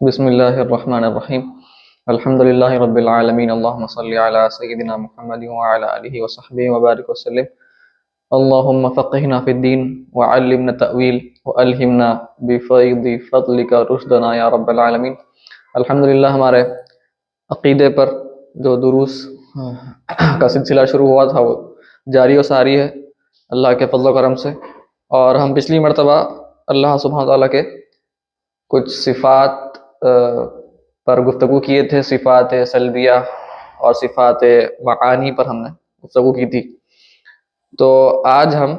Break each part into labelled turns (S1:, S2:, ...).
S1: बिस्मिल्लाहिर्रहमानिर्रहीम। अल्हम्दुलिल्लाहि रब्बिल आलमीन। अल्लाहुम्मा सल्लि अला सय्यिदिना मुहम्मदिन व अला आलिहि व सहबिहि व बारिक वसल्लिम। अल्लाहुम्मा फ़क़्हिना फ़िद्दीन व अल्लिमना तअवील व अल्हिमना बिफ़ैज़ि फ़ज़लिका रुश्दना या रब्बल आलमीन। अल्हम्दुलिल्लाह, हमारे अक़ीदे पर जो दुरूस का सिलसिला शुरू हुआ था वो जारी व सारी है अल्लाह के फ़ज़ल व करम से। और हम पिछली मरतबा अल्लाह सुब्हानहू व तआला के कुछ सिफ़ात पर गुफ्तगू किए थे। सिफ़ात सल्बिया और सिफ़ात मआनी पर हमने गुफ्तगू की थी। तो आज हम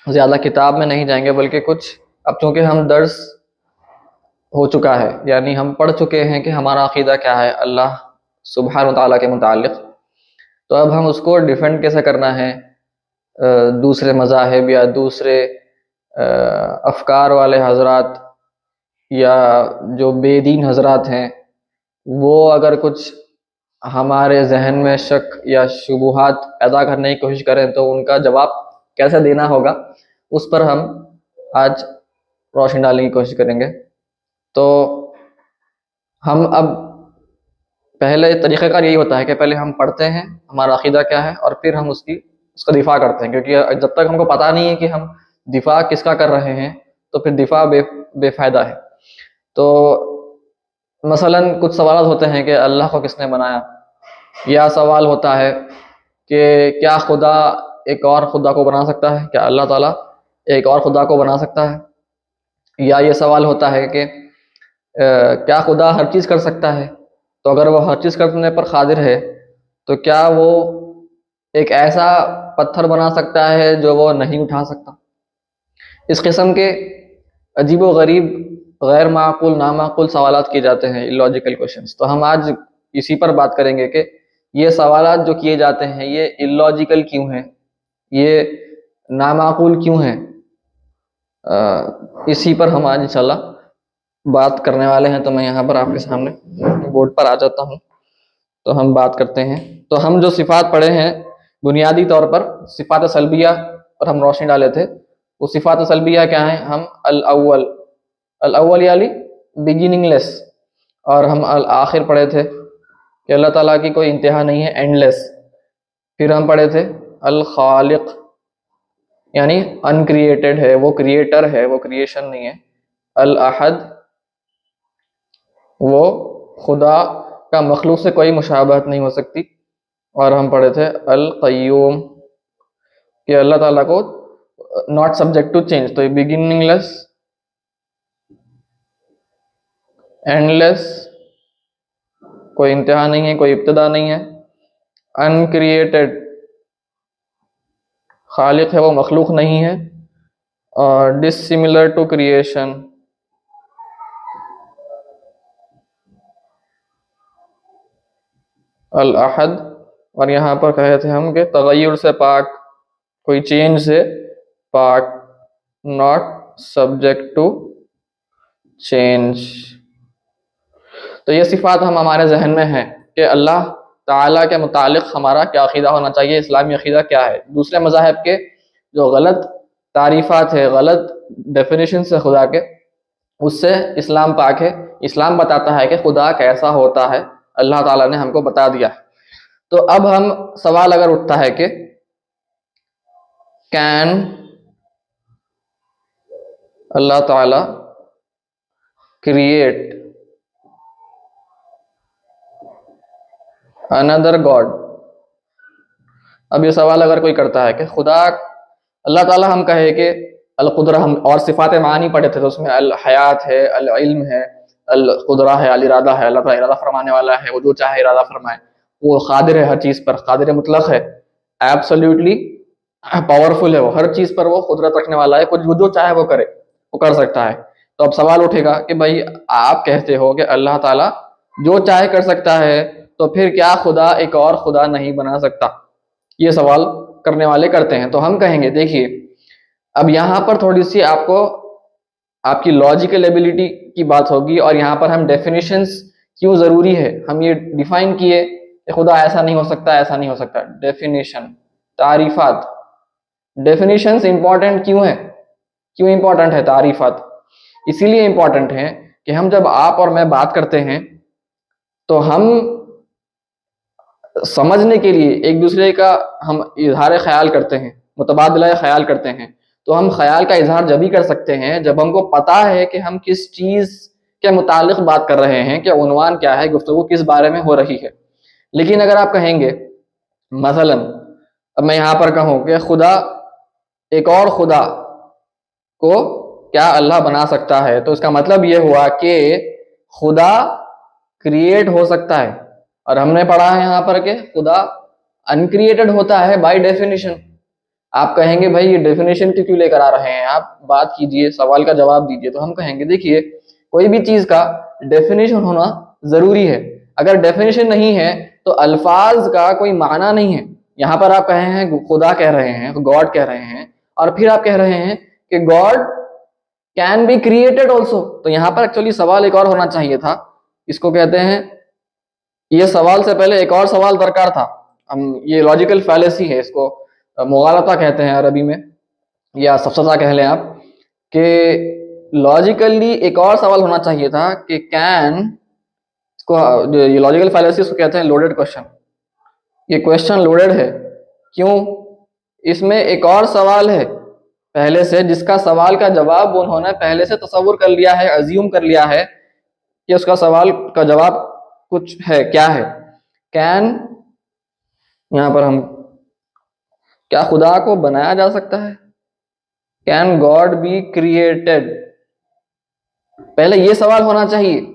S1: ज़्यादा किताब में नहीं जाएंगे, बल्कि कुछ, अब चूँकि हम दर्स हो चुका है, यानी हम पढ़ चुके हैं कि हमारा अक़ीदा क्या है अल्लाह सुब्हानहू व तआला के मुताल्लिक़, तो अब हम उसको डिफेंड कैसे करना है दूसरे मज़ाहिब या दूसरे अफ़कार वाले हज़रात या जो बेदीन हज़रात हैं, वो अगर कुछ हमारे जहन में शक या शुबुहात पैदा करने की कोशिश करें तो उनका जवाब कैसे देना होगा, उस पर हम आज रोशनी डालने की कोशिश करेंगे। तो हम अब पहले तरीक़ेकार यही होता है कि पहले हम पढ़ते हैं हमारा अक़ीदा क्या है और फिर हम उसका दिफा करते हैं, क्योंकि जब तक हमको पता नहीं है कि हम दिफा किसका कर रहे हैं तो फिर दिफा बेफ़ायदा है। तो मसलन कुछ सवाल होते हैं कि अल्लाह को किसने बनाया, या सवाल होता है कि क्या खुदा एक और खुदा को बना सकता है, क्या अल्लाह ताला एक और खुदा को बना सकता है, या ये सवाल होता है कि क्या खुदा हर चीज़ कर सकता है, तो अगर वो हर चीज़ करने पर क़ादिर है तो क्या वो एक ऐसा पत्थर बना सकता है जो वो नहीं उठा सकता। इस किस्म के अजीब व गरीब गैर माक़ूल नामाक़ूल सवालात किए जाते हैं, इलॉजिकल क्वेश्चंस। तो हम आज इसी पर बात करेंगे कि ये सवालात जो किए जाते हैं ये इलॉजिकल क्यों हैं, ये नामाक़ूल क्यों हैं। इसी पर हम आज इंशाल्लाह बात करने वाले हैं। तो मैं यहाँ पर आपके सामने बोर्ड पर आ जाता हूँ, तो हम बात करते हैं। तो हम जो सिफ़ात पढ़े हैं बुनियादी तौर पर सिफ़ात सल्बिया पर हम रोशनी डाले थे। वो सिफ़ात सल्बिया क्या है? हम अल अव्वल यानी बिगिनिंगलेस, और हम अल आखिर पढ़े थे कि अल्लाह ताला की कोई इंतहा नहीं है, एंडलेस। फिर हम पढ़े थे अल खालिक यानी अनक्रिएटेड है, वो क्रिएटर है, वो क्रिएशन नहीं है। अल अहद, वो खुदा का मखलूक से कोई मुशाबहत नहीं हो सकती। और हम पढ़े थे अल क़य्यूम कि अल्लाह ताला को नॉट सब्जेक्ट टू चेंज। तो ये बिगिनिंगलेस, एंडलेस, कोई इंतहा नहीं है, कोई इब्तिदा नहीं है। अनक्रिएटेड, खालिक है, वो मखलूक नहीं है। और डिसिमिलर टू क्रिएशन, अल अहद। और यहाँ पर कहे थे हम कि तगय्युर से पाक, कोई चेंज से पाक, नॉट सब्जेक्ट टू चेंज। तो ये सिफ़ात हम हमारे जहन में है कि अल्लाह ताला के मुतालिक हमारा क्या अक़ीदा होना चाहिए, इस्लामी अक़ीदा क्या है। दूसरे मज़ाहिब के जो गलत तारीफ़ात है, गलत डेफिनेशन से खुदा के, उससे इस्लाम पाक है। इस्लाम बताता है कि खुदा कैसा होता है, अल्लाह ताला ने हमको बता दिया है। तो अब हम सवाल अगर उठता है कि कैन अल्लाह ताला क्रिएट अनदर गॉड। अब ये सवाल अगर कोई करता है कि खुदा अल्लाह ताला, हम कहे कि अल कुदरा, हम और सिफ़ात मानी पढ़े थे तो उसमें अल हयात है, अल इल्म है, अल कुदरा है, अल इरादा है। अल्लाह ताला इरादा फरमाने वाला है, वो जो चाहे इरादा फरमाए। वो क़ादिर है हर चीज़ पर, क़ादिर मुतलक़ है, एब्सोल्युटली पावरफुल है, वो हर चीज़ पर वो कुदरत रखने वाला है, कुछ जो चाहे वो करे, वो कर सकता है। तो अब सवाल उठेगा कि भाई आप कहते हो कि अल्लाह ताला जो चाहे कर सकता है, तो फिर क्या खुदा एक और खुदा नहीं बना सकता? ये सवाल करने वाले करते हैं। तो हम कहेंगे, देखिए अब यहाँ पर थोड़ी सी आपको आपकी लॉजिकल एबिलिटी की बात होगी, और यहाँ पर हम डेफिनेशंस क्यों ज़रूरी है, हम ये डिफाइन किए कि खुदा ऐसा नहीं हो सकता, ऐसा नहीं हो सकता। डेफिनेशन, तारीफात, डेफिनेशंस इंपॉर्टेंट क्यों है, क्यों इंपॉर्टेंट है तारीफात? इसीलिए इंपॉर्टेंट है कि हम जब आप और मैं बात करते हैं तो हम समझने के लिए एक दूसरे का हम इजहार ख्याल करते हैं, मुतबादला ख्याल करते हैं। तो हम ख्याल का इजहार जब भी कर सकते हैं जब हमको पता है कि हम किस चीज़ के मुतालिक बात कर रहे हैं, कि उन्वान क्या है, गुफ्तगू किस बारे में हो रही है। लेकिन अगर आप कहेंगे मसलन, अब मैं यहाँ पर कहूँ कि खुदा, एक और खुदा को क्या अल्लाह बना सकता है, तो इसका मतलब ये हुआ कि खुदा क्रिएट हो सकता है। और हमने पढ़ा है यहाँ पर कि खुदा अनक्रिएटेड होता है बाय डेफिनेशन। आप कहेंगे भाई ये डेफिनेशन क्यों लेकर आ रहे हैं, आप बात कीजिए, सवाल का जवाब दीजिए। तो हम कहेंगे देखिए, कोई भी चीज का डेफिनेशन होना जरूरी है। अगर डेफिनेशन नहीं है तो अल्फाज का कोई माना नहीं है। यहाँ पर आप कहे हैं खुदा कह रहे हैं, गॉड कह रहे हैं, और फिर आप कह रहे हैं कि God can be created also. तो यहाँ पर एक्चुअली सवाल एक और होना चाहिए था। इसको कहते हैं, ये सवाल से पहले एक और सवाल दरकार था। हम ये लॉजिकल फैलेसी है, इसको मुगालता कहते हैं अरबी में, या सफसता कह लें आप, कि लॉजिकली एक और सवाल होना चाहिए था कि कैन, इसको ये लॉजिकल फैलेसी इसको कहते हैं लोडेड क्वेश्चन। ये क्वेश्चन लोडेड है, क्यों? इसमें एक और सवाल है पहले से, जिसका सवाल का जवाब उन्होंने पहले से तसव्वुर कर लिया है, अज्यूम कर लिया है कि उसका सवाल का जवाब कुछ है। क्या है? कैन, यहां पर हम, क्या खुदा को बनाया जा सकता है? Can God be created? पहले ये सवाल होना चाहिए।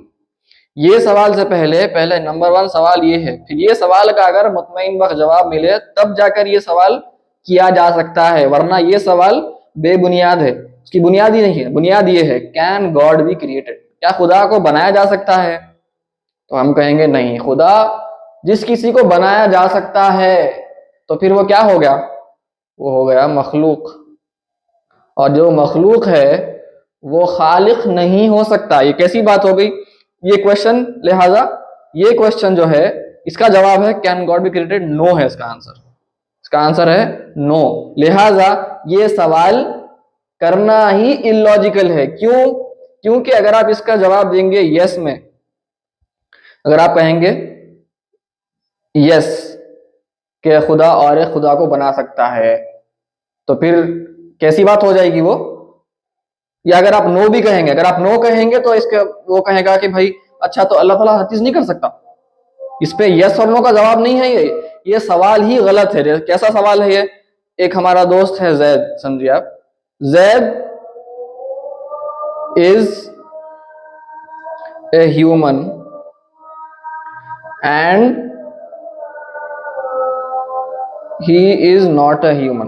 S1: ये सवाल से पहले नंबर 1 सवाल ये है। फिर ये सवाल का अगर मुतमईन बख्श जवाब मिले तब जाकर ये सवाल किया जा सकता है, वरना ये सवाल बेबुनियाद है, उसकी बुनियाद ही नहीं है। बुनियाद ये है, कैन गॉड बी क्रिएटेड? क्या खुदा को बनाया जा सकता है? तो हम कहेंगे नहीं, खुदा जिस किसी को बनाया जा सकता है तो फिर वो क्या हो गया? वो हो गया मखलूक। और जो मखलूक है वो खालिक नहीं हो सकता। ये कैसी बात हो गई ये क्वेश्चन? लिहाजा ये क्वेश्चन जो है इसका जवाब है can God be created? No है इसका आंसर। इसका आंसर है नो। लिहाजा ये सवाल करना ही इलॉजिकल है। क्यों? क्योंकि अगर आप इसका जवाब देंगे यस में, अगर आप कहेंगे यस कि खुदा और खुदा को बना सकता है, तो फिर कैसी बात हो जाएगी वो? या अगर आप नो भी कहेंगे, अगर आप नो कहेंगे तो इसके वो कहेगा कि भाई अच्छा तो अल्लाह ताला हर चीज नहीं कर सकता। इस पे यस और नो का जवाब नहीं है। ये सवाल ही गलत है। कैसा सवाल है ये? एक हमारा दोस्त है जैद, समझिए आप, Zaid is a human and he is not a human.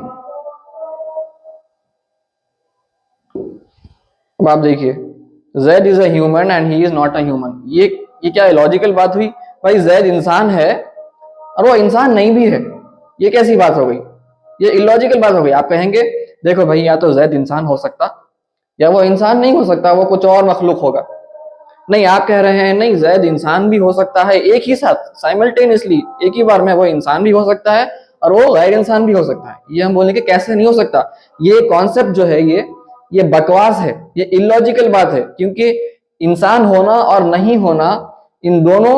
S1: अब आप देखिए, Zaid is a human and he is not a human. ये क्या लॉजिकल बात हुई? भाई जैद इंसान है और वो इंसान नहीं भी है, ये कैसी बात हो गई? ये इलॉजिकल बात हो गई। आप कहेंगे देखो भाई, या तो जैद इंसान हो सकता या वो इंसान नहीं हो सकता, वो कुछ और मखलूक होगा। नहीं, आप कह रहे हैं नहीं, जैद इंसान भी हो सकता है, एक ही साथ साइमल्टेनियसली, एक ही बार में वो इंसान भी हो सकता है और वो गैर इंसान भी हो सकता है। ये हम बोलें कि कैसे नहीं हो सकता? ये कॉन्सेप्ट जो है ये बकवास है, ये इलॉजिकल बात है। क्योंकि इंसान होना और नहीं होना, इन दोनों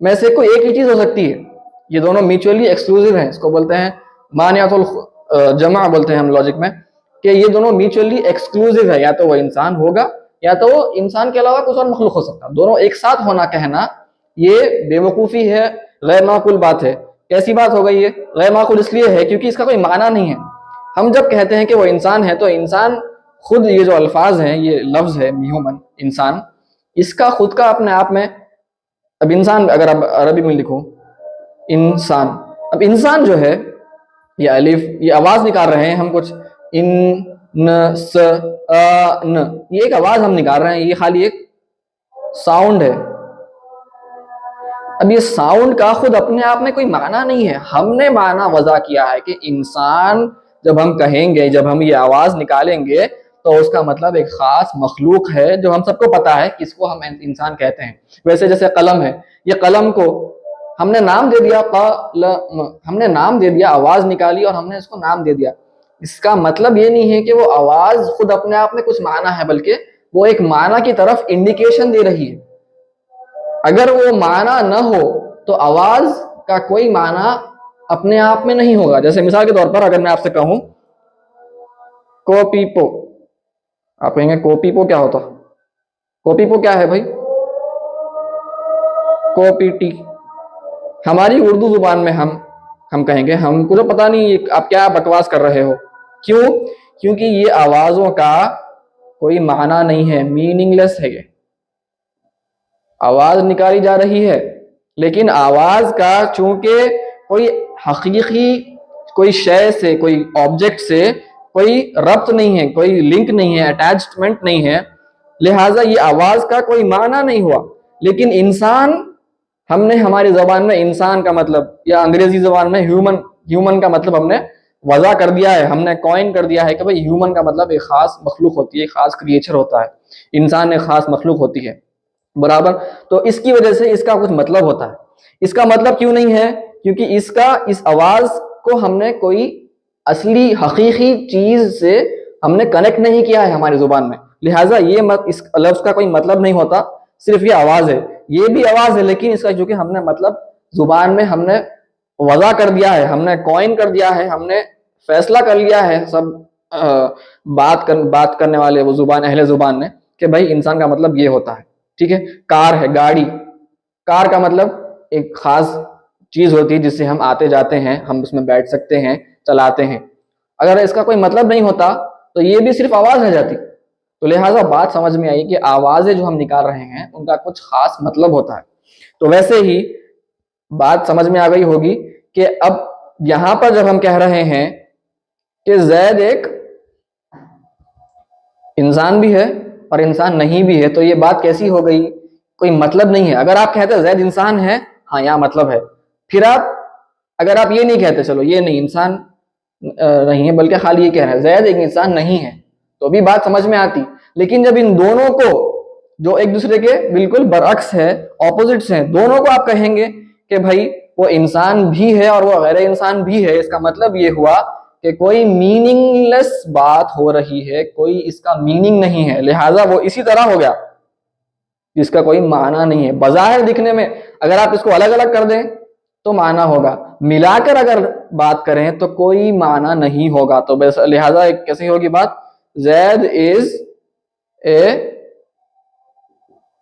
S1: में से कोई एक ही चीज हो सकती है। ये दोनों म्यूचुअली एक्सक्लूसिव हैं। इसको बोलते हैं मानियातुल जमा, बोलते हैं हम लॉजिक में, कि ये दोनों म्यूचुअली एक्सक्लूसिव है। या तो वो इंसान होगा या तो वो इंसान के अलावा कुछ और मखलूक हो सकता है। दोनों एक साथ होना कहना ये बेवकूफ़ी है, गैर माकूल बात है। कैसी बात हो गई? ये गैर माकूल इसलिए है क्योंकि इसका कोई माना नहीं है। हम जब कहते हैं कि वो इंसान है तो इंसान खुद, ये जो अल्फाज हैं, ये लफ्ज है ह्यूमन, इंसान, इसका खुद का अपने आप में, अब इंसान अगर आप अरबी में लिखो इंसान, अब इंसान जो है ये अलिफ, ये आवाज निकाल रहे हैं हम कुछ, इन न स अ न, ये एक आवाज हम निकाल रहे हैं, ये खाली एक साउंड है। अब ये साउंड का खुद अपने आप में कोई माना नहीं है। हमने माना वजह किया है कि इंसान जब हम कहेंगे, जब हम ये आवाज निकालेंगे तो उसका मतलब एक खास मखलूक है जो हम सबको पता है किसको हम इंसान कहते हैं। वैसे जैसे कलम है, ये कलम को हमने नाम दे दिया कलम, हमने नाम दे दिया, आवाज निकाली और हमने इसको नाम दे दिया। इसका मतलब ये नहीं है कि वो आवाज खुद अपने आप में कुछ माना है, बल्कि वो एक माना की तरफ इंडिकेशन दे रही है। अगर वो माना न हो तो आवाज का कोई माना अपने आप में नहीं होगा। जैसे मिसाल के तौर पर अगर मैं आपसे कहूं कोपीपो, आप कहेंगे कोपीपो क्या होता? कोपीपो क्या है भाई? कोपीटी। हमारी उर्दू जुबान में हम कहेंगे हमको तो पता नहीं आप क्या बकवास कर रहे हो। क्यों? क्योंकि ये आवाजों का कोई माना नहीं है, मीनिंगलेस है। ये आवाज निकाली जा रही है, लेकिन आवाज का चूंकि कोई हकीकी कोई शय से, कोई ऑब्जेक्ट से कोई रब्त नहीं है, कोई लिंक नहीं है, अटैचमेंट नहीं है, लिहाजा ये आवाज का कोई माना नहीं हुआ। लेकिन इंसान, हमने हमारी जबान में इंसान का मतलब, या अंग्रेजी जबान में ह्यूमन का मतलब हमने वजह कर दिया है, हमने कॉइन कर दिया है कि भाई ह्यूमन का मतलब एक खास मखलूक होती है, एक खास क्रिएचर होता है, इंसान एक खास मखलूक होती है, बराबर। तो इसकी वजह से इसका कुछ मतलब होता है। इसका मतलब क्यों नहीं है? क्योंकि इस आवाज को हमने कोई असली हकीकी चीज से हमने कनेक्ट नहीं किया है हमारी जुबान में, लिहाजा इस लफ्ज का कोई मतलब नहीं होता, सिर्फ ये आवाज है। ये भी आवाज है, लेकिन इसका जो कि हमने मतलब जुबान में हमने वजह कर दिया है, हमने कॉइन कर दिया है, हमने फैसला कर लिया है सब बात करने वाले वो अहले जुबान ने, कि भाई इंसान का मतलब ये होता है। ठीक है, कार है, गाड़ी, कार का मतलब एक खास चीज होती है जिससे हम आते जाते हैं, हम उसमें बैठ सकते हैं, चलाते हैं। अगर इसका कोई मतलब नहीं होता तो ये भी सिर्फ आवाज रह जाती। तो लिहाजा बात समझ में आई कि आवाजें जो हम निकाल रहे हैं उनका कुछ खास मतलब होता है। तो वैसे ही बात समझ में आ गई होगी कि अब यहां पर जब हम कह रहे हैं कि जैद एक इंसान भी है और इंसान नहीं भी है, तो ये बात कैसी हो गई? कोई मतलब नहीं है। अगर आप कहते जैद इंसान है, हाँ यहाँ मतलब है। फिर अगर आप ये नहीं कहते, चलो ये नहीं इंसान नहीं है, बल्कि खाली ये कह रहे हैं जैद एक इंसान नहीं है, तो भी बात समझ में आती। लेकिन जब इन दोनों को, जो एक दूसरे के बिल्कुल बरअक्स है, ऑपोजिट्स हैं, दोनों को आप कहेंगे कि भाई वो इंसान भी है और वो गैर इंसान भी है, इसका मतलब ये हुआ कि कोई मीनिंगलेस बात हो रही है, कोई इसका मीनिंग नहीं है, लिहाजा वो इसी तरह हो गया जिसका कोई माना नहीं है। बज़ाहिर दिखने में अगर आप इसको अलग अलग कर दें तो माना होगा, मिलाकर अगर बात करें तो कोई माना नहीं होगा। तो बस लिहाजा कैसी होगी बात? जैद इज ए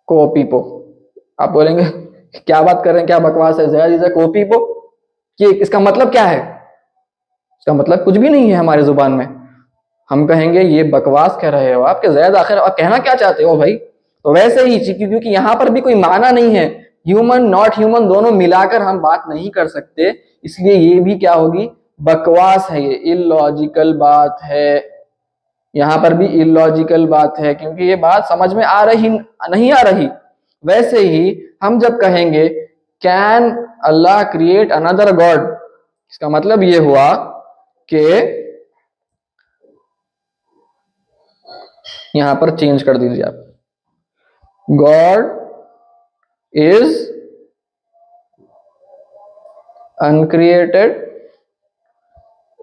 S1: कोपीपो। आप बोलेंगे क्या बात कर रहे हैं, क्या बकवास है, जैद इज ए कोपीपो, कि इसका मतलब क्या है? इसका मतलब कुछ भी नहीं है हमारी जुबान में। हम कहेंगे ये बकवास कह रहे हो आप, कि जैद आखिर आप कहना क्या चाहते हो भाई? तो वैसे ही क्योंकि यहां पर भी कोई माना नहीं है, ह्यूमन नॉट ह्यूमन दोनों मिलाकर हम बात नहीं कर सकते, इसलिए ये भी क्या होगी? बकवास है, ये इलॉजिकल बात है। यहां पर भी इलॉजिकल बात है, क्योंकि ये बात समझ में नहीं आ रही। वैसे ही हम जब कहेंगे can Allah create another God, इसका मतलब ये हुआ कि यहां पर चेंज कर दीजिए आप, God is uncreated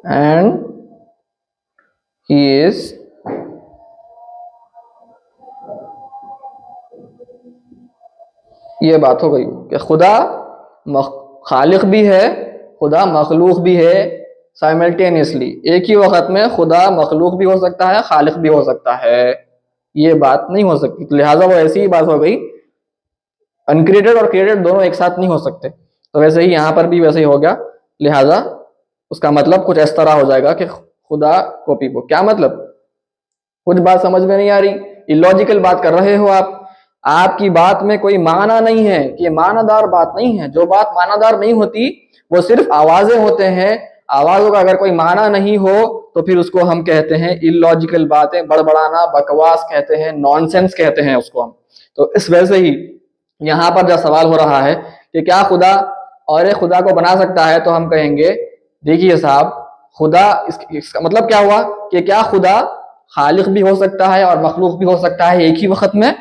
S1: and he is ये बात हो गई कि खुदा खालिक भी है, खुदा मखलूक भी है साइमल्टेनियसली। एक ही वक्त में खुदा मखलूक भी हो सकता है, खालिक भी हो सकता है, ये बात नहीं हो सकती। तो लिहाजा वो ऐसी ही बात हो गई, अनक्रिएटेड और क्रिएटेड दोनों एक साथ नहीं हो सकते। तो वैसे ही यहां पर भी वैसे ही हो गया, लिहाजा उसका मतलब कुछ इस तरह हो जाएगा कि खुदा कॉपी को। क्या मतलब? कुछ बात समझ में नहीं आ रही, इलॉजिकल बात कर रहे हो आप, आपकी बात में कोई माना नहीं है, कि मानादार बात नहीं है। जो बात मानादार नहीं होती वो सिर्फ आवाजें होते हैं, आवाजों का अगर कोई माना नहीं हो तो फिर उसको हम कहते हैं इलॉजिकल बातें, बड़बड़ाना, बकवास कहते हैं, नॉनसेंस कहते हैं उसको हम। तो इस वजह से ही यहाँ पर जब सवाल हो रहा है कि क्या खुदा और खुदा को बना सकता है, तो हम कहेंगे देखिए साहब, खुदा इसका मतलब क्या हुआ कि क्या खुदा खालिक भी हो सकता है और मखलूक भी हो सकता है एक ही वक्त में?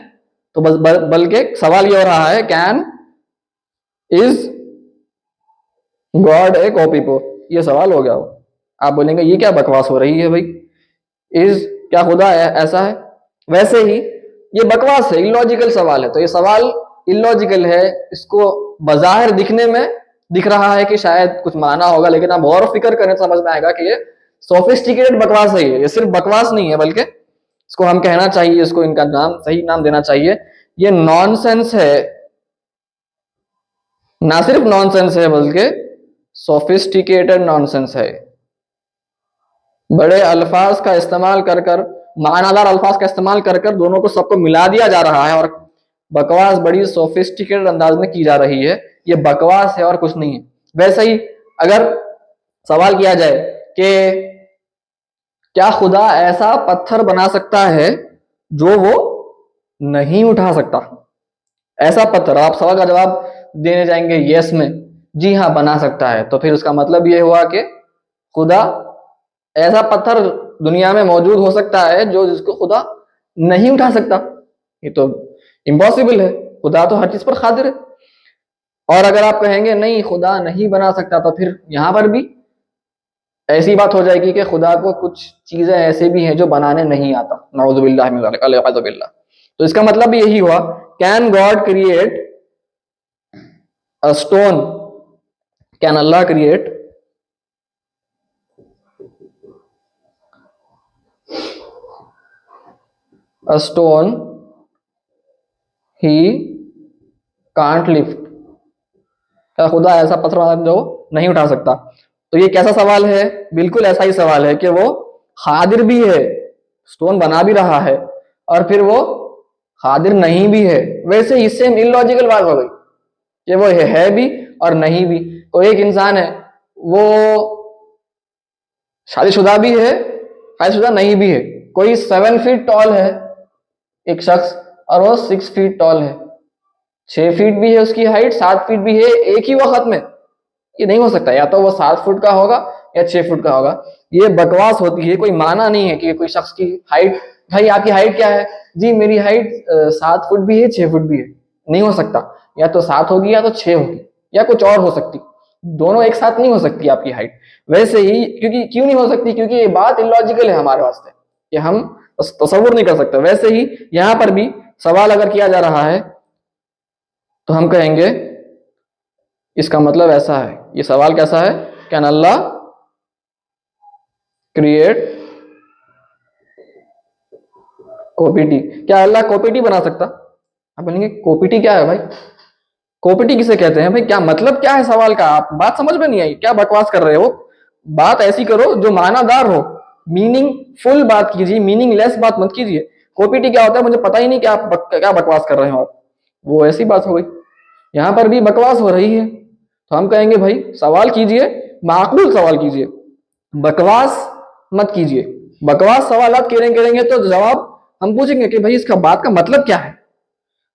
S1: तो बल्कि सवाल ये हो रहा है कैन इज गॉड ए कॉपीपो, ये सवाल हो गया हो। आप बोलेंगे ये क्या बकवास हो रही है भाई, इज क्या खुदा ऐसा है? वैसे ही ये बकवास है, इलॉजिकल सवाल है। तो ये सवाल इलॉजिकल है, इसको बज़ाहिर दिखने में दिख रहा है कि शायद कुछ माना होगा, लेकिन आप गौर फिक्र करें तो समझ में आएगा कि ये सोफिस्टिकेटेड बकवास है। ये सिर्फ बकवास नहीं है, बल्कि इसको हम कहना चाहिए, इसको इनका नाम सही नाम देना चाहिए। ये नॉनसेंस है, ना सिर्फ नॉनसेंस है बल्कि सोफिस्टिकेटेड नॉनसेंस है। बड़े अल्फाज का इस्तेमाल कर कर, मानादार अल्फाज का इस्तेमाल कर कर दोनों को सबको मिला दिया जा रहा है, और बकवास बड़ी सोफिस्टिकेटेड अंदाज में की जा रही है। ये बकवास है और कुछ नहीं है। वैसे ही अगर सवाल किया जाए कि क्या खुदा ऐसा पत्थर बना सकता है जो वो नहीं उठा सकता, ऐसा पत्थर, आप सवाल का जवाब देने जाएंगे यस में, जी हाँ बना सकता है, तो फिर उसका मतलब ये हुआ कि खुदा, ऐसा पत्थर दुनिया में मौजूद हो सकता है जो जिसको खुदा नहीं उठा सकता। ये तो इम्पॉसिबल है, खुदा तो हर चीज पर कादिर है। और अगर आप कहेंगे नहीं खुदा नहीं बना सकता, तो फिर यहां पर भी ऐसी बात हो जाएगी कि खुदा को कुछ चीजें ऐसे भी हैं जो बनाने नहीं आता। नाउजुबिल्लाह मिन ज़ालिक, अलियाज़ुबिल्लाह। तो इसका मतलब भी यही हुआ, can God create a stone, can Allah create a stone he can't lift, क्या खुदा ऐसा पत्थर बना जो नहीं उठा सकता? तो ये कैसा सवाल है? बिल्कुल ऐसा ही सवाल है कि वो खादिर भी है, स्टोन बना भी रहा है, और फिर वो खादिर नहीं भी है। वैसे ही सेम इलॉजिकल बात हो गई कि वो है भी और नहीं भी। कोई एक इंसान है, वो शादीशुदा भी है, शादीशुदा नहीं भी है। कोई 7 फीट टॉल है एक शख्स, और वो 6 फीट टॉल है, 6 फीट भी है उसकी हाइट, 7 फीट भी है एक ही वक्त में। ये नहीं हो सकता, या तो वो 7 फुट का होगा या 6 फुट का होगा। ये बकवास होती है, कोई माना नहीं है कि कोई शख्स की हाइट, भाई आपकी हाइट क्या है? जी मेरी हाइट 7 फुट भी है 6 फुट भी है। नहीं हो सकता, या तो 7 होगी या तो 6 होगी, या कुछ और हो सकती, दोनों एक साथ नहीं हो सकती आपकी हाइट। वैसे ही क्योंकि क्यों नहीं हो सकती? क्योंकि ये बात इलॉजिकल है हमारे वास्ते, कि हम तसव्वुर नहीं कर सकते। वैसे ही यहां पर भी सवाल अगर किया जा रहा है तो हम कहेंगे इसका मतलब ऐसा है। ये सवाल कैसा है? कैन अल्लाह क्रिएट कोपीटी, क्या अल्लाह कोपीटी बना सकता? आप बोलेंगे कोपीटी क्या है भाई, कोपीटी किसे कहते हैं भाई, क्या मतलब क्या है सवाल का? आप बात समझ में नहीं आई, क्या बकवास कर रहे हो? बात ऐसी करो जो मानादार हो, मीनिंगफुल बात कीजिए, मीनिंगलेस बात मत कीजिए। कोपीटी क्या होता है मुझे पता ही नहीं, क्या बकवास कर रहे हो आप, वो ऐसी बात हो गई। यहां पर भी बकवास हो रही है, तो हम कहेंगे भाई सवाल कीजिए, माकूल सवाल कीजिए, बकवास मत कीजिए। बकवास सवाल आप करेंगे तो जवाब हम पूछेंगे कि भाई इसका बात का मतलब क्या है।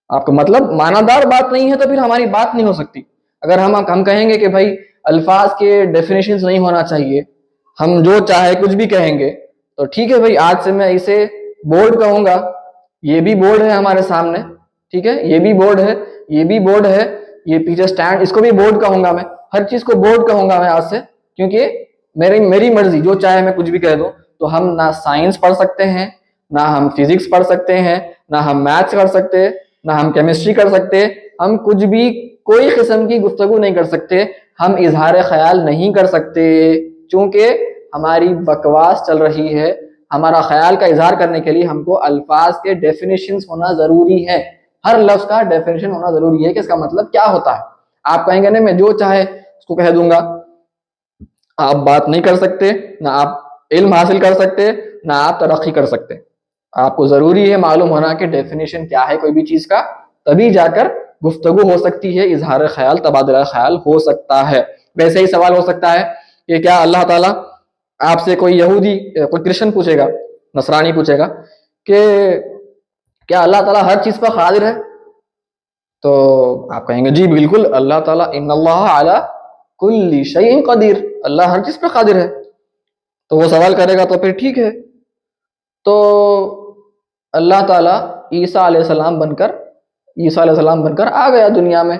S1: आपका मतलब मानादार बात नहीं है तो फिर हमारी बात नहीं हो सकती। अगर हम कहेंगे कि भाई अल्फाज के डेफिनेशंस नहीं होना चाहिए, हम जो चाहे कुछ भी कहेंगे, तो ठीक है भाई, आज से मैं इसे बोर्ड कहूंगा, ये भी बोर्ड है हमारे सामने, ठीक है, ये भी बोर्ड है, ये भी बोर्ड है, ये पीछे स्टैंड, इसको भी बोर्ड कहूंगा मैं, हर चीज को बोर्ड कहूंगा मैं आज से, क्योंकि मेरी मर्जी, जो चाहे मैं कुछ भी कह दूं। तो हम ना साइंस पढ़ सकते हैं, ना हम फिजिक्स पढ़ सकते हैं, ना हम मैथ्स कर सकते, ना हम केमिस्ट्री कर सकते, हम कुछ भी, कोई किस्म की गुफ्तगू नहीं कर सकते, हम इजहार ख्याल नहीं कर सकते, क्योंकि हमारी बकवास चल रही है। हमारा ख्याल का इजहार करने के लिए हमको अल्फाज के डेफिनेशंस होना जरूरी है, हर लफ्ज का डेफिनेशन होना जरूरी है कि इसका मतलब क्या होता है। आप कहेंगे ना मैं जो चाहे उसको कह दूंगा, आप बात नहीं कर सकते, ना आप इल्म हासिल कर सकते, ना आप तरक्की कर सकते। आपको जरूरी है मालूम होना कि डेफिनेशन क्या है कोई भी चीज का, तभी जाकर गुफ्तगू हो सकती है, इजहार ख्याल, तबादला ख्याल हो सकता है। वैसे ही सवाल हो सकता है कि क्या अल्लाह ताला आपसे, कोई यहूदी, कोई क्रिश्चियन पूछेगा, नसरानी पूछेगा कि क्या अल्लाह ताला हर चीज पर कादिर है? तो आप कहेंगे जी बिल्कुल, अल्लाह ताला इन्नल्लाह अला कुल्ली शैइन कदीर, अल्लाह हर चीज पर कादिर है। तो वो सवाल करेगा तो फिर ठीक है, तो अल्लाह ताला ईसा अलैहिस्सलाम बनकर आ गया दुनिया में।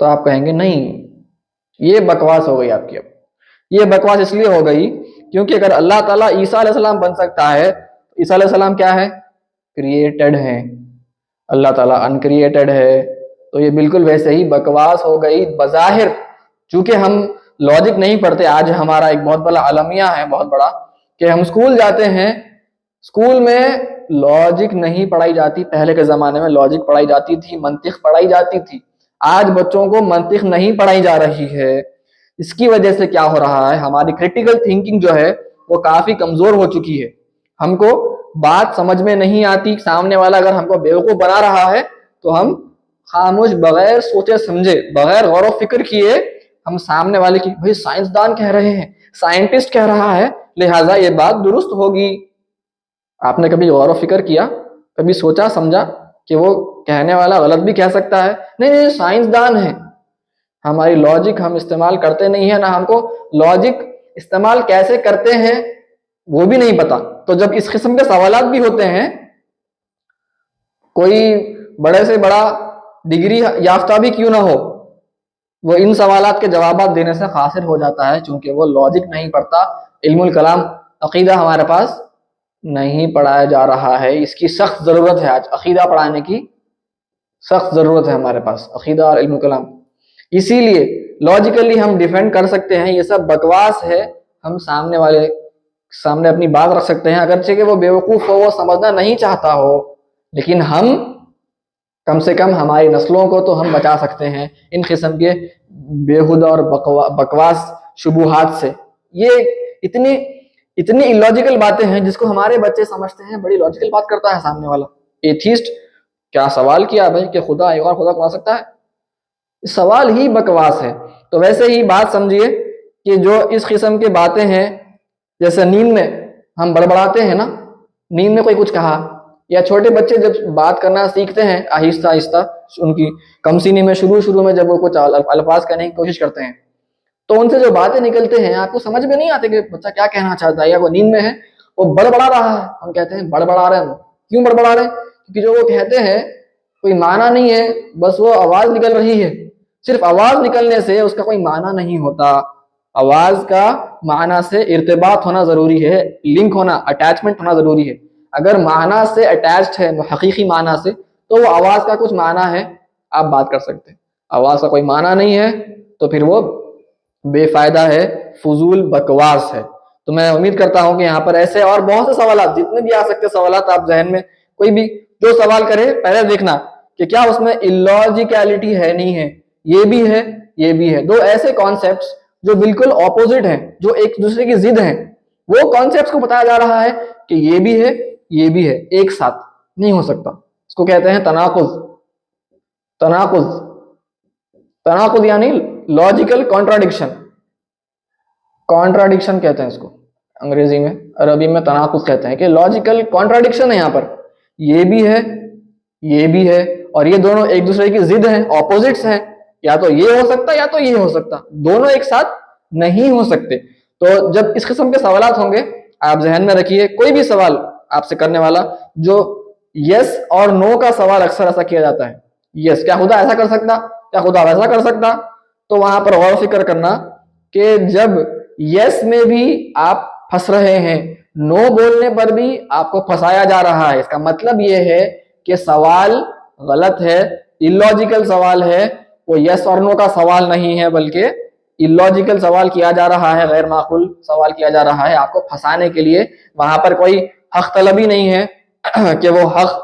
S1: तो आप कहेंगे नहीं, ये बकवास हो गई आपकी। अब ये बकवास इसलिए हो गई क्योंकि अगर अल्लाह ताला ईसा अलैहिस्सलाम बन सकता है, ईसा अलैहिस्सलाम क्या है? क्रिएटेड है, अल्लाह ताला अनक्रिएटेड है। तो ये बिल्कुल वैसे ही बकवास हो गई बज़ाहिर। चूंकि हम लॉजिक नहीं पढ़ते, आज हमारा एक बहुत बड़ा अलमिया है, बहुत बड़ा, कि हम स्कूल जाते हैं, स्कूल में लॉजिक नहीं पढ़ाई जाती। पहले के जमाने में लॉजिक पढ़ाई जाती थी, मंतिक पढ़ाई जाती थी। आज बच्चों को मंतिक नहीं पढ़ाई जा रही है। इसकी वजह से क्या हो रहा है, हमारी क्रिटिकल थिंकिंग जो है वो काफी कमजोर हो चुकी है। हमको बात समझ में नहीं आती, सामने वाला अगर हमको बेवकूफ बना रहा है तो हम खामोश, बगैर सोचे समझे, बगैर गौर व फिक्र किए, हम सामने वाले की, भाई साइंसदान कह रहे हैं, साइंटिस्ट कह रहा है, लिहाजा ये बात दुरुस्त होगी। आपने कभी गौर व फिक्र किया, कभी सोचा समझा कि वो कहने वाला गलत भी कह सकता है? नहीं नहीं, साइंसदान है। हमारी लॉजिक हम इस्तेमाल करते नहीं है ना, हमको लॉजिक इस्तेमाल कैसे करते हैं वो भी नहीं पता। तो जब इस किस्म के सवालात भी होते हैं, कोई बड़े से बड़ा डिग्री याफ्ता भी क्यों ना हो, वो इन सवालात के जवाब देने से कासिर हो जाता है, चूंकि वो लॉजिक नहीं पढ़ता। इल्मुल कलाम, अकीदा हमारे पास नहीं पढ़ाया जा रहा है। इसकी सख्त जरूरत है, आज अकीदा पढ़ाने की सख्त जरूरत है हमारे पास, अकीदा और इल्मुल कलाम। इसीलिए लॉजिकली हम डिफेंड कर सकते हैं, ये सब बकवास है, हम सामने वाले सामने अपनी बात रख सकते हैं, अगरचे कि वो बेवकूफ हो, वो समझना नहीं चाहता हो, लेकिन हम कम से कम हमारी नस्लों को तो हम बचा सकते हैं इन किस्म के बेहुदा और बकवास शुबुहात से। ये इतनी इतनी इलॉजिकल बातें हैं जिसको हमारे बच्चे समझते हैं बड़ी लॉजिकल बात करता है सामने वाला। एथिस्ट क्या सवाल किया भाई कि खुदा एक और खुदा बना सकता है? सवाल ही बकवास है। तो वैसे ही बात समझिए कि जो इस किस्म की बातें हैं, जैसे नींद में हम बड़बड़ाते हैं ना, नींद में कोई कुछ कहा, या छोटे बच्चे जब बात करना सीखते हैं आहिस्ता आहिस्ता, उनकी कमसीनी में शुरू में जब वो कुछ अल्फाज कहने की कोशिश करते हैं, तो उनसे जो बातें निकलते हैं आपको समझ में नहीं आते कि बच्चा क्या कहना चाहता है, या वो नींद में है वो बड़बड़ा रहा है, हम कहते हैं बड़बड़ा रहे हैं। क्यों बड़बड़ा रहे हैं? क्योंकि जो वो कहते हैं कोई माना नहीं है, बस वो आवाज निकल रही है। सिर्फ आवाज निकलने से उसका कोई माना नहीं होता। आवाज का माना से इर्तिबात होना जरूरी है, लिंक होना, अटैचमेंट होना जरूरी है। अगर माना से अटैच्ड है, हकीकी माना से, तो वो आवाज का कुछ माना है, आप बात कर सकते हैं। आवाज का कोई माना नहीं है तो फिर वो बेफायदा है, फजूल बकवास है। तो मैं उम्मीद करता हूं कि यहाँ पर ऐसे और बहुत से सवाल, जितने भी आ सकते सवाल, आप जहन में कोई भी जो सवाल करे पहले देखना कि क्या उसमें इलॉजिकलिटी है नहीं है। ये भी है, ये भी है, दो ऐसे कॉन्सेप्ट्स जो बिल्कुल ऑपोजिट हैं, जो एक दूसरे की जिद हैं, वो कॉन्सेप्ट्स को बताया जा रहा है कि ये भी है, ये भी है, एक साथ नहीं हो सकता। इसको कहते हैं तनाकुज। तनाकुज, तनाकुज यानी लॉजिकल कॉन्ट्राडिक्शन। कॉन्ट्राडिक्शन कहते हैं इसको अंग्रेजी में, अरबी में तनाकुज कहते हैं कि लॉजिकल कॉन्ट्राडिक्शन है। यहाँ पर ये भी है, ये भी है, और ये दोनों एक दूसरे की जिद हैं, ऑपोजिट्स हैं। या तो ये हो सकता या तो ये हो सकता, दोनों एक साथ नहीं हो सकते। तो जब इस किस्म के सवाल होंगे, आप जहन में रखिए, कोई भी सवाल आपसे करने वाला, जो यस और नो का सवाल अक्सर ऐसा किया जाता है, यस क्या खुदा ऐसा कर सकता, क्या खुदा वैसा कर सकता, तो वहां पर गौर फिक्र करना कि जब यस में भी आप फंस रहे हैं, नो बोलने पर भी आपको फंसाया जा रहा है, इसका मतलब यह है कि सवाल गलत है, इलॉजिकल सवाल है। वो यस और नो का सवाल नहीं है, बल्कि इलॉजिकल सवाल किया जा रहा है, गैर माकूल सवाल किया जा रहा है आपको फंसाने के लिए। वहां पर कोई हक तलबी नहीं है कि वो हक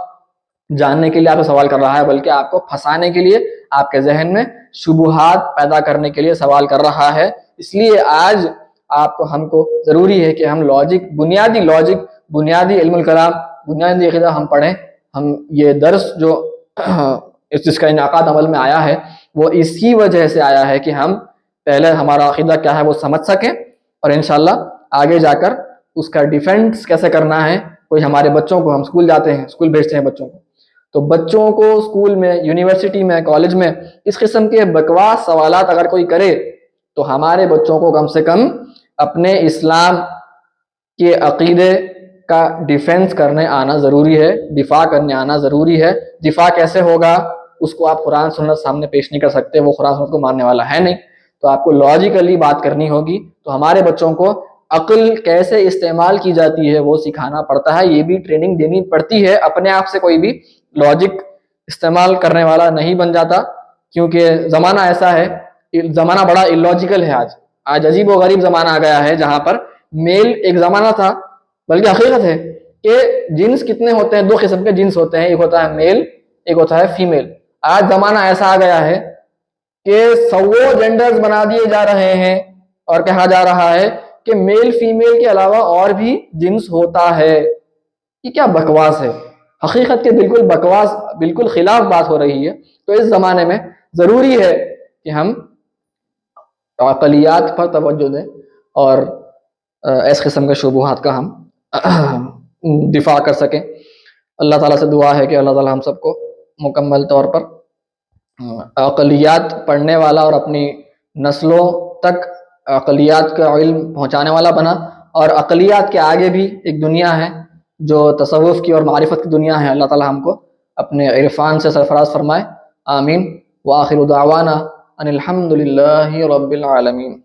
S1: जानने के लिए आपसे सवाल कर रहा है, बल्कि आपको फंसाने के लिए, आपके जहन में शुबुहात पैदा करने के लिए सवाल कर रहा है। इसलिए आज आपको, हमको जरूरी है कि हम लॉजिक, बुनियादी इल्मुल कलाम, बुनियादी अक़ीदा हम पढ़ें। हम ये दर्स जो जिसका इनाकाद अमल में आया है, वो इसी वजह से आया है कि हम पहले हमारा अक़ीदा क्या है वो समझ सकें, और इंशाल्लाह आगे जाकर उसका डिफेंस कैसे करना है। कोई हमारे बच्चों को, हम स्कूल जाते हैं, स्कूल भेजते हैं बच्चों को, तो बच्चों को स्कूल में, यूनिवर्सिटी में, कॉलेज में इस किस्म के बकवास सवालात अगर कोई करे, तो हमारे बच्चों को कम से कम अपने इस्लाम के अक़ीदे का डिफेंस करने आना ज़रूरी है, दिफा करने आना ज़रूरी है। दिफा कैसे होगा, उसको आप कुरान सुन्नत सामने पेश नहीं कर सकते, वो कुरान सुन्नत को मानने वाला है नहीं, तो आपको लॉजिकली बात करनी होगी। तो हमारे बच्चों को अक्ल कैसे इस्तेमाल की जाती है वो सिखाना पड़ता है, ये भी ट्रेनिंग देनी पड़ती है। अपने आप से कोई भी लॉजिक इस्तेमाल करने वाला नहीं बन जाता, क्योंकि ज़माना ऐसा है, ज़माना बड़ा इलॉजिकल है। आज अजीब व गरीब ज़माना आ गया है, जहाँ पर मेल एक ज़माना था, बल्कि हकीकत है कि जिन्स कितने होते हैं, दो किस्म के जिन्स होते हैं, एक होता है मेल, एक होता है फीमेल। आज ज़माना ऐसा आ गया है कि सौ जेंडर्स बना दिए जा रहे हैं और कहा जा रहा है कि मेल फीमेल के अलावा और भी जिन्स होता है। ये क्या बकवास है, हकीकत के बिल्कुल बकवास, बिल्कुल खिलाफ बात हो रही है। तो इस ज़माने में ज़रूरी है कि हम अक़लियात पर तवज्जो दें और इस किस्म के शुबुहात का हम दिफा कर सकें। अल्लाह ताला से दुआ है कि अल्लाह ताला हम सबको मुकम्मल तौर पर अक़लियात पढ़ने वाला और अपनी नस्लों तक अक़लियात का इल्म पहुँचाने वाला बना। और अक़लियात के आगे भी एक दुनिया है जो तसव्वुफ़ की और मारिफत की दुनिया है। अल्लाह ताला हमको अपने इरफान से सरफराज फरमाए। आमीन। व आखिरु दावाना अनिल हम्दुलिल्लाहि रब्बिल आलमीन।